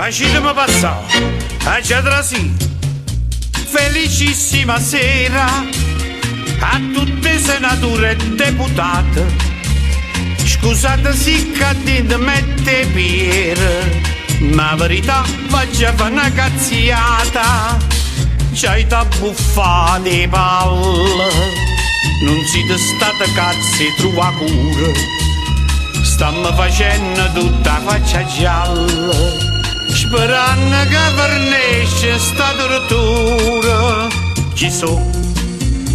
Facitemi passare a Giadrasì, felicissima sera a tutte le senature e deputate. Scusate se cadete mette per, ma verità faccia fa una cazziata. C'hai da buffate palle, non siete state cazzi trova cura. Stiamo facendo tutta faccia gialla, sperando che vernesce sta tortura. Ci so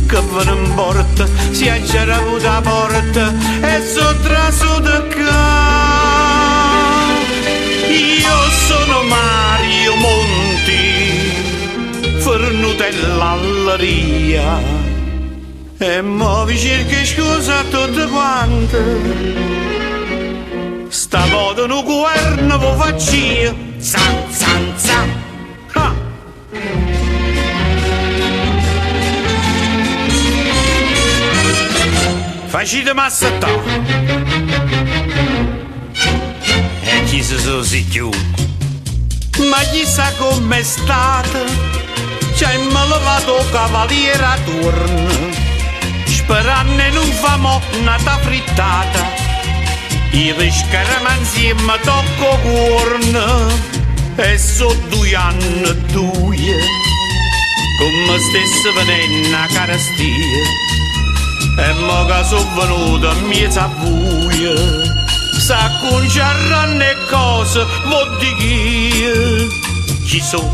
che ve ne importa, si è già avuta porta e so traso da ca. Io sono Mario Monti, Fernutell'Alleria, e mo vi cerco scusa a tutte quante. Stavolta un governo vi faccio io, zan zan zan. Ah. Facite massa e chi si sono si chiude. Ma chissà com'è stata, c'è malvato cavaliere a turno, sperando in un famo nata frittata. I riscaramanzi mi tocco cuorno e so 2 anni due, come stesse venendo a carestia. E mo che sono venuto a mezza buia, sa conciarranno e cose, vo di chi. Ci so,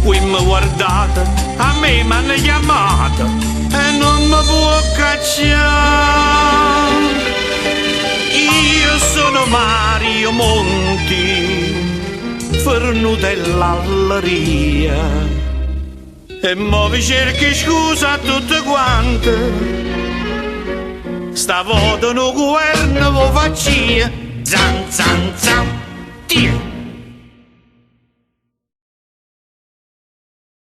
qui mi guardate, a me mi hanno chiamata e non mi può cacciare. Io sono Mario Monti, Fernutell'Alleria, e mo vi cerchi scusa a tutte quante. Stavolta un governo vi faccio io, zan zan zan, Dio.